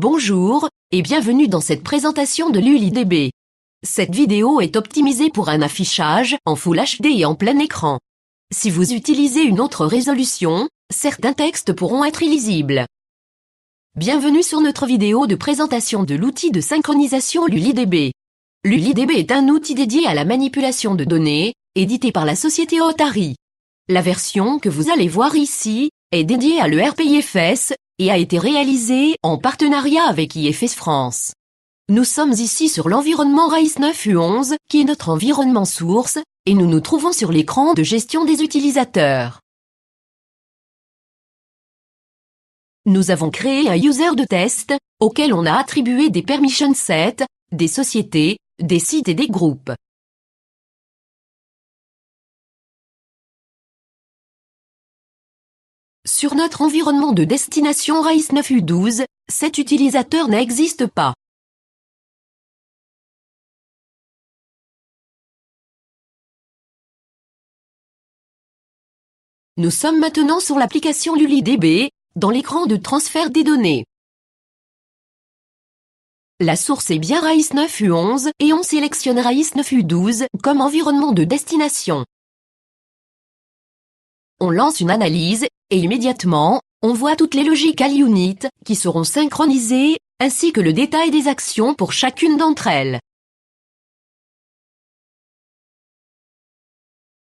Bonjour, et bienvenue dans cette présentation de l'UliDB. Cette vidéo est optimisée pour un affichage en Full HD et en plein écran. Si vous utilisez une autre résolution, certains textes pourront être illisibles. Bienvenue sur notre vidéo de présentation de l'outil de synchronisation l'UliDB. L'UliDB est un outil dédié à la manipulation de données, édité par la société Otari. La version que vous allez voir ici est dédiée à l'ERP IFS et a été réalisée en partenariat avec IFS France. Nous sommes ici sur l'environnement RICE 9U11 qui est notre environnement source et nous nous trouvons sur l'écran de gestion des utilisateurs. Nous avons créé un user de test auquel on a attribué des permission sets, des sociétés, des sites et des groupes. Sur notre environnement de destination RICE 9U12, cet utilisateur n'existe pas. Nous sommes maintenant sur l'application l'UliDB, dans l'écran de transfert des données. La source est bien RICE 9U11 et on sélectionne RICE 9U12 comme environnement de destination. On lance une analyse, et immédiatement, on voit toutes les logical units qui seront synchronisées, ainsi que le détail des actions pour chacune d'entre elles.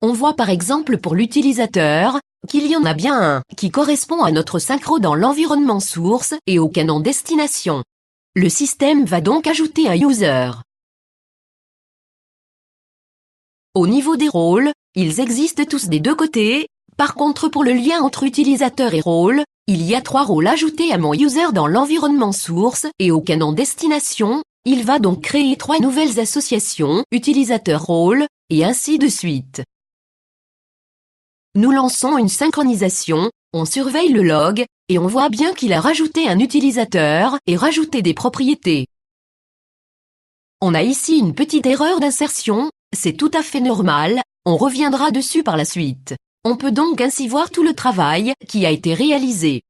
On voit par exemple pour l'utilisateur, qu'il y en a bien un qui correspond à notre synchro dans l'environnement source et au canon destination. Le système va donc ajouter un user. Au niveau des rôles, ils existent tous des deux côtés. Par contre, pour le lien entre utilisateur et rôle, il y a 3 rôles ajoutés à mon user dans l'environnement source et au canon destination. Il va donc créer 3 nouvelles associations, utilisateur-rôle, et ainsi de suite. Nous lançons une synchronisation, on surveille le log, et on voit bien qu'il a rajouté un utilisateur et rajouté des propriétés. On a ici une petite erreur d'insertion, c'est tout à fait normal, on reviendra dessus par la suite. On peut donc ainsi voir tout le travail qui a été réalisé.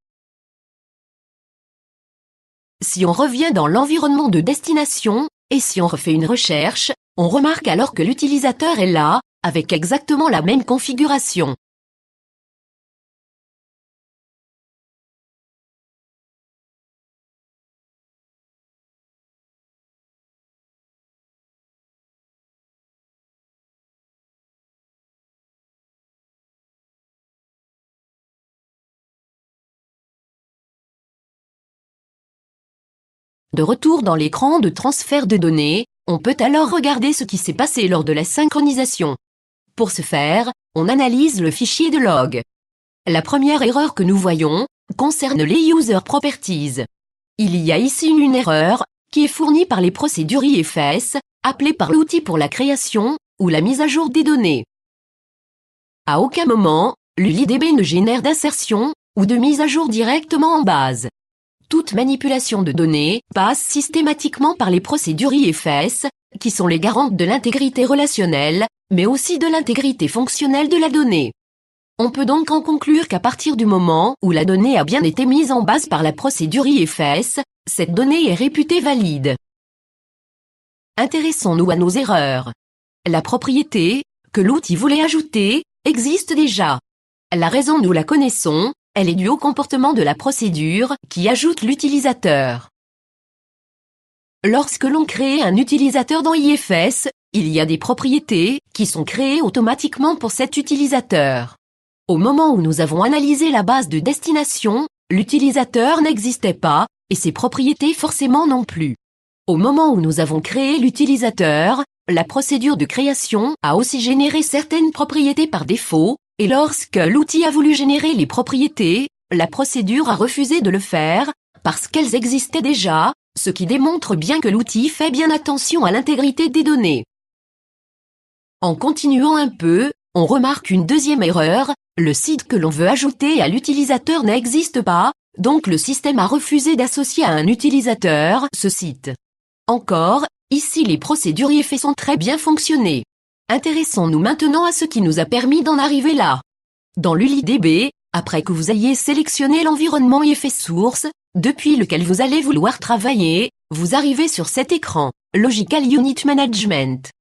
Si on revient dans l'environnement de destination, et si on refait une recherche, on remarque alors que l'utilisateur est là, avec exactement la même configuration. De retour dans l'écran de transfert de données, on peut alors regarder ce qui s'est passé lors de la synchronisation. Pour ce faire, on analyse le fichier de log. La première erreur que nous voyons concerne les user properties. Il y a ici une erreur qui est fournie par les procédures IFS, appelées par l'outil pour la création ou la mise à jour des données. À aucun moment, l'UliDB ne génère d'insertion ou de mise à jour directement en base. Toute manipulation de données passe systématiquement par les procédures IFS, qui sont les garantes de l'intégrité relationnelle, mais aussi de l'intégrité fonctionnelle de la donnée. On peut donc en conclure qu'à partir du moment où la donnée a bien été mise en base par la procédure IFS, cette donnée est réputée valide. Intéressons-nous à nos erreurs. La propriété, que l'outil voulait ajouter, existe déjà. La raison nous la connaissons. Elle est due au comportement de la procédure qui ajoute l'utilisateur. Lorsque l'on crée un utilisateur dans IFS, il y a des propriétés qui sont créées automatiquement pour cet utilisateur. Au moment où nous avons analysé la base de destination, l'utilisateur n'existait pas et ses propriétés forcément non plus. Au moment où nous avons créé l'utilisateur, la procédure de création a aussi généré certaines propriétés par défaut. Et lorsque l'outil a voulu générer les propriétés, la procédure a refusé de le faire, parce qu'elles existaient déjà, ce qui démontre bien que l'outil fait bien attention à l'intégrité des données. En continuant un peu, on remarque une deuxième erreur, le site que l'on veut ajouter à l'utilisateur n'existe pas, donc le système a refusé d'associer à un utilisateur ce site. Encore, ici les procédures IFS ont très bien fonctionné. Intéressons-nous maintenant à ce qui nous a permis d'en arriver là. Dans l'UliDB, après que vous ayez sélectionné l'environnement IFS source, depuis lequel vous allez vouloir travailler, vous arrivez sur cet écran, Logical Unit Management.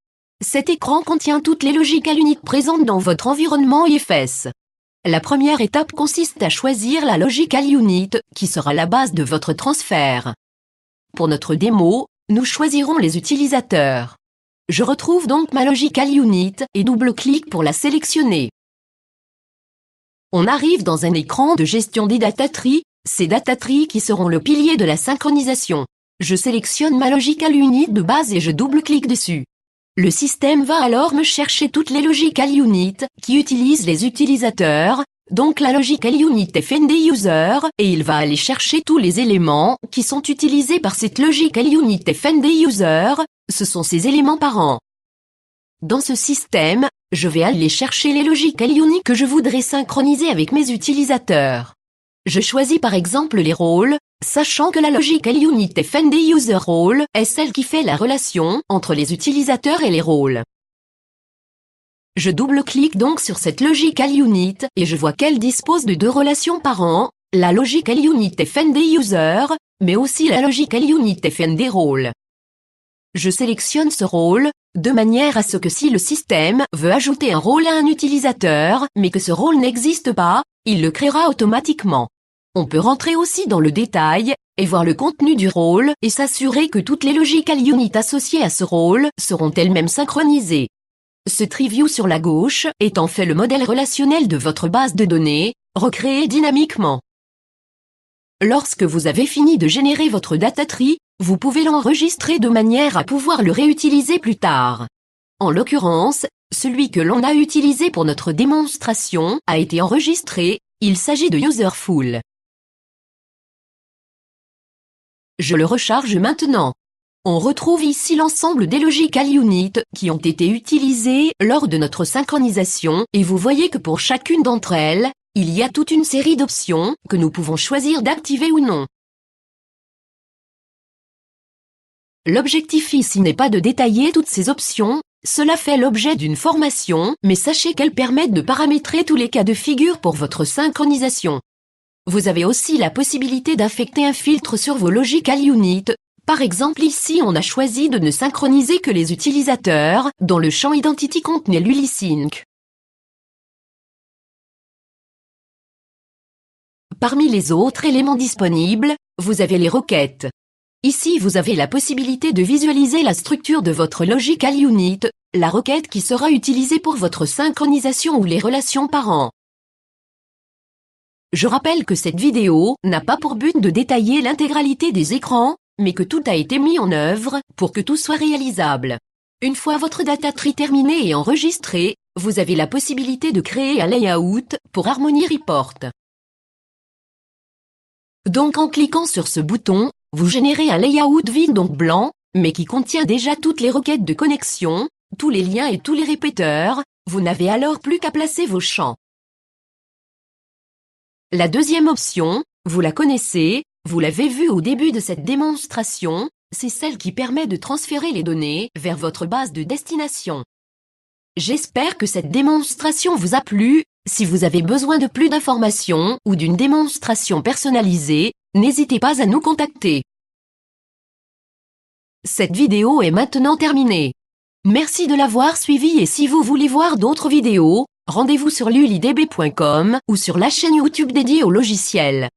Cet écran contient toutes les Logical Units présentes dans votre environnement IFS. La première étape consiste à choisir la Logical Unit, qui sera la base de votre transfert. Pour notre démo, nous choisirons les utilisateurs. Je retrouve donc ma Logical Unit et double-clique pour la sélectionner. On arrive dans un écran de gestion des data trees, ces data trees qui seront le pilier de la synchronisation. Je sélectionne ma Logical Unit de base et je double-clique dessus. Le système va alors me chercher toutes les Logical Units qui utilisent les utilisateurs, donc la Logical Unit FND User, et il va aller chercher tous les éléments qui sont utilisés par cette Logical Unit FND User, ce sont ces éléments parents. Dans ce système, je vais aller chercher les Logical Units que je voudrais synchroniser avec mes utilisateurs. Je choisis par exemple les rôles, sachant que la Logical Unit FND User Role est celle qui fait la relation entre les utilisateurs et les rôles. Je double-clique donc sur cette Logical Unit et je vois qu'elle dispose de deux relations parents, la Logical Unit FND User, mais aussi la Logical Unit FND Role. Je sélectionne ce rôle, de manière à ce que si le système veut ajouter un rôle à un utilisateur, mais que ce rôle n'existe pas, il le créera automatiquement. On peut rentrer aussi dans le détail, et voir le contenu du rôle, et s'assurer que toutes les Logical Units associées à ce rôle seront elles-mêmes synchronisées. Ce tree view sur la gauche est en fait le modèle relationnel de votre base de données, recréé dynamiquement. Lorsque vous avez fini de générer votre data tree, vous pouvez l'enregistrer de manière à pouvoir le réutiliser plus tard. En l'occurrence, celui que l'on a utilisé pour notre démonstration a été enregistré, il s'agit de Userful. Je le recharge maintenant. On retrouve ici l'ensemble des Logical Units qui ont été utilisées lors de notre synchronisation et vous voyez que pour chacune d'entre elles, il y a toute une série d'options que nous pouvons choisir d'activer ou non. L'objectif ici n'est pas de détailler toutes ces options, cela fait l'objet d'une formation, mais sachez qu'elles permettent de paramétrer tous les cas de figure pour votre synchronisation. Vous avez aussi la possibilité d'affecter un filtre sur vos Logical Units. Par exemple ici on a choisi de ne synchroniser que les utilisateurs dont le champ Identity contenait l'ULISync. Parmi les autres éléments disponibles, vous avez les requêtes. Ici vous avez la possibilité de visualiser la structure de votre Logical Unit, la requête qui sera utilisée pour votre synchronisation ou les relations parents. Je rappelle que cette vidéo n'a pas pour but de détailler l'intégralité des écrans, mais que tout a été mis en œuvre pour que tout soit réalisable. Une fois votre data tree terminé et enregistré, vous avez la possibilité de créer un layout pour Harmony Report. Donc en cliquant sur ce bouton, vous générez un layout vide donc blanc, mais qui contient déjà toutes les requêtes de connexion, tous les liens et tous les répéteurs, vous n'avez alors plus qu'à placer vos champs. La deuxième option, vous la connaissez, vous l'avez vue au début de cette démonstration, c'est celle qui permet de transférer les données vers votre base de destination. J'espère que cette démonstration vous a plu. Si vous avez besoin de plus d'informations ou d'une démonstration personnalisée, n'hésitez pas à nous contacter. Cette vidéo est maintenant terminée. Merci de l'avoir suivie et si vous voulez voir d'autres vidéos, rendez-vous sur lulidb.com ou sur la chaîne YouTube dédiée au logiciel.